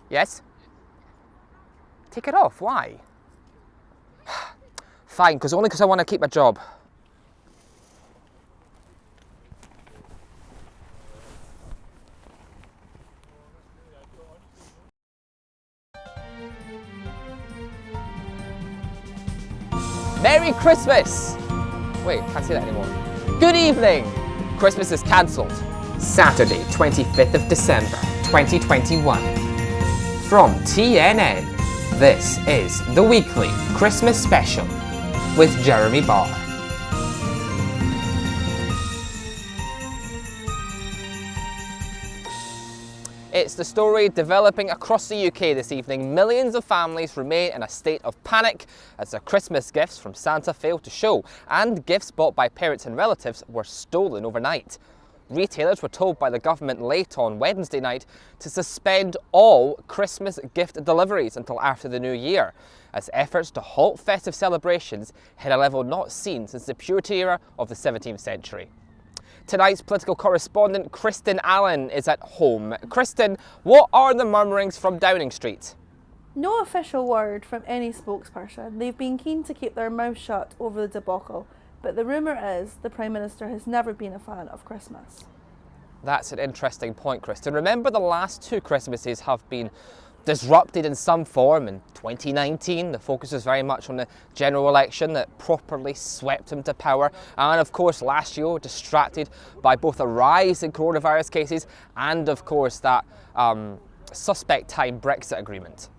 Yes? Take it off, why? Fine, only because I want to keep my job. Merry Christmas! Wait, can't say that anymore. Good evening! Christmas is cancelled. Saturday, 25th of December, 2021. From TNN, this is the weekly Christmas special with Jeremy Barr. It's the story developing across the UK this evening. Millions of families remain in a state of panic as their Christmas gifts from Santa failed to show, and gifts bought by parents and relatives were stolen overnight. Retailers were told by the government late on Wednesday night to suspend all Christmas gift deliveries until after the new year, as efforts to halt festive celebrations hit a level not seen since the Puritan era of the 17th century. Tonight's political correspondent Kristin Allen is at home. Kristin, what are the murmurings from Downing Street? No official word from any spokesperson. They've been keen to keep their mouth shut over the debacle, but the rumour is the Prime Minister has never been a fan of Christmas. That's an interesting point, Kristin. Remember, the last two Christmases have been disrupted in some form. In 2019, the focus was very much on the general election that properly swept him to power. And of course, last year, distracted by both a rise in coronavirus cases and of course that suspect time Brexit agreement.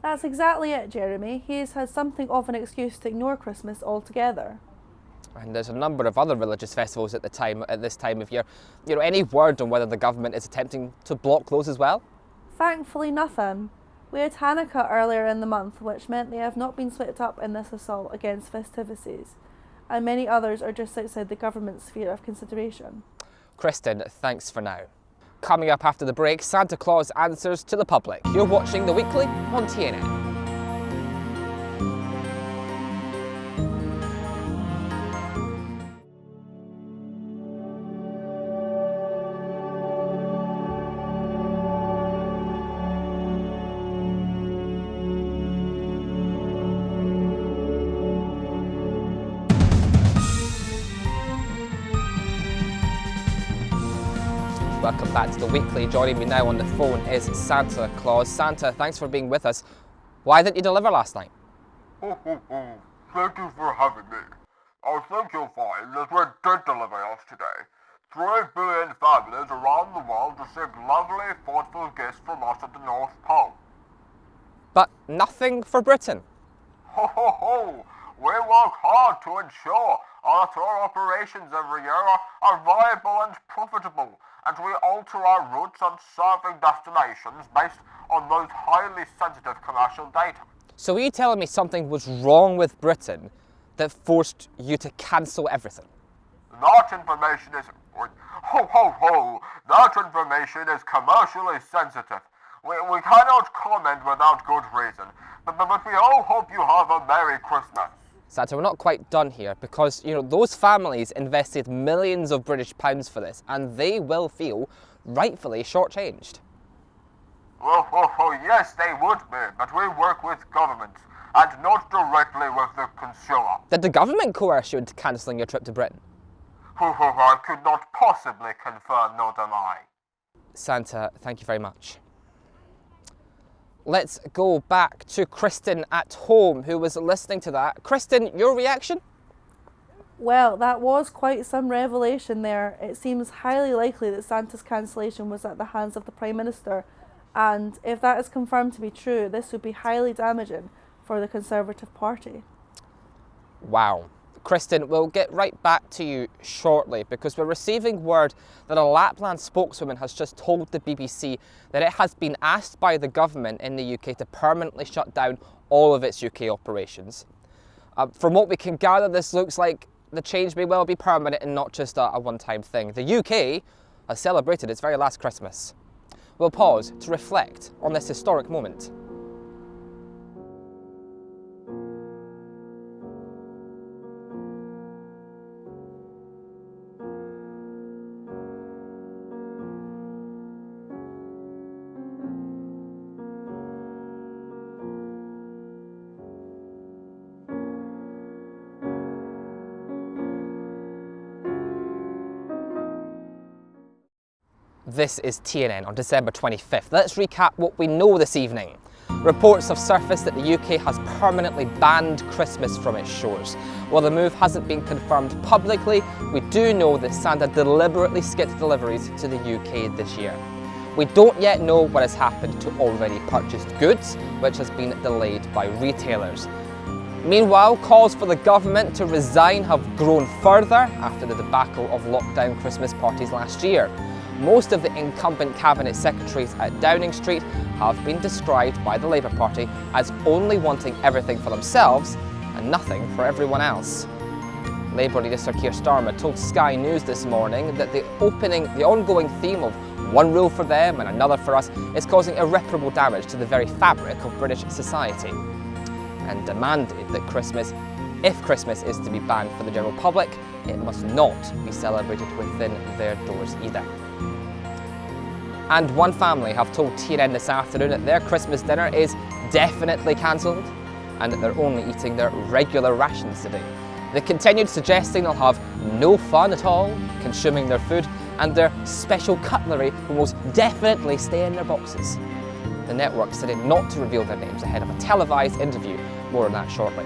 That's exactly it, Jeremy. He has had something of an excuse to ignore Christmas altogether. And there's a number of other religious festivals at this time of year. Any word on whether the government is attempting to block those as well? Thankfully, nothing. We had Hanukkah earlier in the month, which meant they have not been swept up in this assault against festivities, and many others are just outside the government's sphere of consideration. Kristin, thanks for now. Coming up after the break, Santa Claus answers to the public. You're watching The Weekly on TNN. Welcome back to The Weekly. Joining me now on the phone is Santa Claus. Santa, thanks for being with us. Why didn't you deliver last night? Ho, ho, ho. Thank you for having me. I think you'll find that we did deliver yesterday. 3 billion families around the world received lovely, thoughtful gifts from us at the North Pole. But nothing for Britain. Ho, ho, ho. We work hard to ensure our tour operations every year are viable and profitable, and we alter our routes and serving destinations based on those highly sensitive commercial data. So are you telling me something was wrong with Britain that forced you to cancel everything? That information is... Ho, ho, ho! That information is commercially sensitive. We cannot comment without good reason, but we all hope you have a Merry Christmas. Santa, we're not quite done here because, those families invested millions of British pounds for this and they will feel rightfully shortchanged. Oh, yes, they would be, but we work with governments and not directly with the consumer. Did the government coerce you into cancelling your trip to Britain? I could not possibly confirm nor deny. Santa, thank you very much. Let's go back to Kristin at home, who was listening to that. Kristin, your reaction? Well, that was quite some revelation there. It seems highly likely that Santa's cancellation was at the hands of the Prime Minister, and if that is confirmed to be true, this would be highly damaging for the Conservative Party. Wow. Kristin, we'll get right back to you shortly because we're receiving word that a Lapland spokeswoman has just told the BBC that it has been asked by the government in the UK to permanently shut down all of its UK operations. From what we can gather, this looks like the change may well be permanent and not just a one-time thing. The UK has celebrated its very last Christmas. We'll pause to reflect on this historic moment. This is TNN on December 25th. Let's recap what we know this evening. Reports have surfaced that the UK has permanently banned Christmas from its shores. While the move hasn't been confirmed publicly, we do know that Santa deliberately skipped deliveries to the UK this year. We don't yet know what has happened to already purchased goods, which has been delayed by retailers. Meanwhile, calls for the government to resign have grown further after the debacle of lockdown Christmas parties last year. Most of the incumbent cabinet secretaries at Downing Street have been described by the Labour Party as only wanting everything for themselves and nothing for everyone else. Labour leader Sir Keir Starmer told Sky News this morning that the ongoing theme of one rule for them and another for us is causing irreparable damage to the very fabric of British society, and demanded that if Christmas is to be banned for the general public, it must not be celebrated within their doors either. And one family have told TNN this afternoon that their Christmas dinner is definitely cancelled and that they're only eating their regular rations today. They continued suggesting they'll have no fun at all consuming their food and their special cutlery will most definitely stay in their boxes. The network decided not to reveal their names ahead of a televised interview. More on that shortly.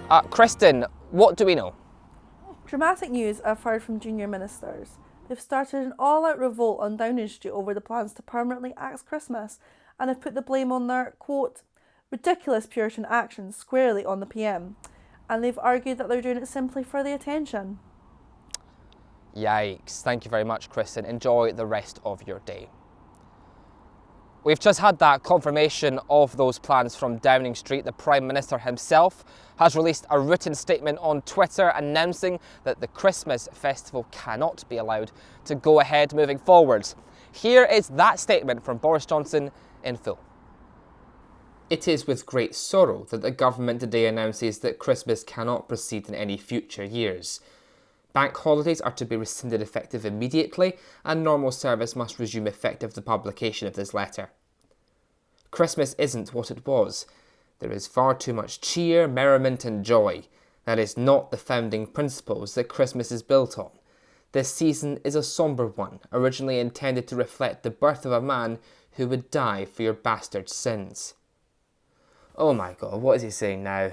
Kristin, what do we know? Dramatic news I've heard from junior ministers. They've started an all-out revolt on Downing Street over the plans to permanently axe Christmas and have put the blame on their, quote, ridiculous Puritan actions squarely on the PM. And they've argued that they're doing it simply for the attention. Yikes. Thank you very much, Kristin. Enjoy the rest of your day. We've just had that confirmation of those plans from Downing Street. The Prime Minister himself has released a written statement on Twitter announcing that the Christmas festival cannot be allowed to go ahead moving forwards. Here is that statement from Boris Johnson in full. It is with great sorrow that the government today announces that Christmas cannot proceed in any future years. Bank holidays are to be rescinded effective immediately, and normal service must resume effective the publication of this letter. Christmas isn't what it was. There is far too much cheer, merriment and joy. That is not the founding principles that Christmas is built on. This season is a sombre one, originally intended to reflect the birth of a man who would die for your bastard sins. Oh my God, what is he saying now?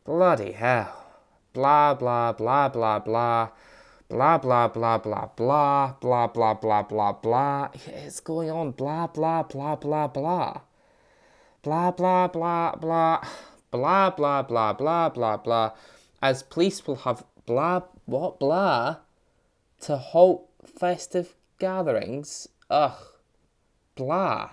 Bloody hell. Blah, blah, blah, blah, blah, blah, blah, blah, blah, blah, blah, blah, blah, blah, blah. It's going on. Blah, blah, blah, blah, blah. Blah, blah, blah, blah, blah, blah, blah, blah, blah, blah. As police will have blah to halt festive gatherings. Ugh. Blah.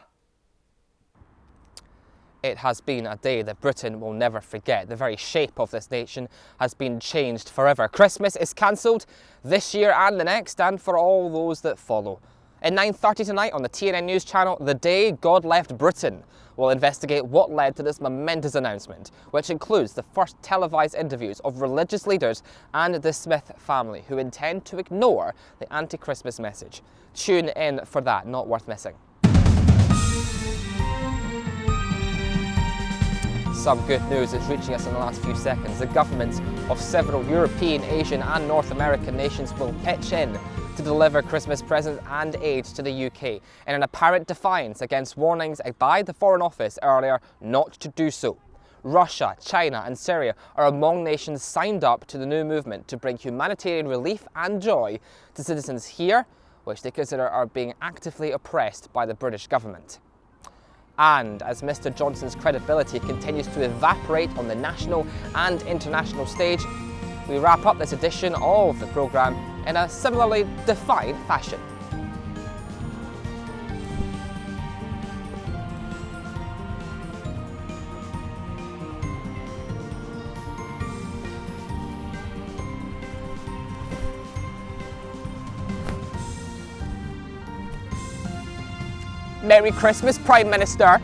It has been a day that Britain will never forget. The very shape of this nation has been changed forever. Christmas is cancelled this year and the next, and for all those that follow. At 9:30 tonight on the TNN News channel, The Day God Left Britain, we'll investigate what led to this momentous announcement, which includes the first televised interviews of religious leaders and the Smith family, who intend to ignore the anti-Christmas message. Tune in for that, not worth missing. Some good news is reaching us in the last few seconds. The governments of several European, Asian and North American nations will pitch in to deliver Christmas presents and aid to the UK in an apparent defiance against warnings by the Foreign Office earlier not to do so. Russia, China and Syria are among nations signed up to the new movement to bring humanitarian relief and joy to citizens here, which they consider are being actively oppressed by the British government. And as Mr Johnson's credibility continues to evaporate on the national and international stage, we wrap up this edition of the programme in a similarly defiant fashion. Merry Christmas, Prime Minister.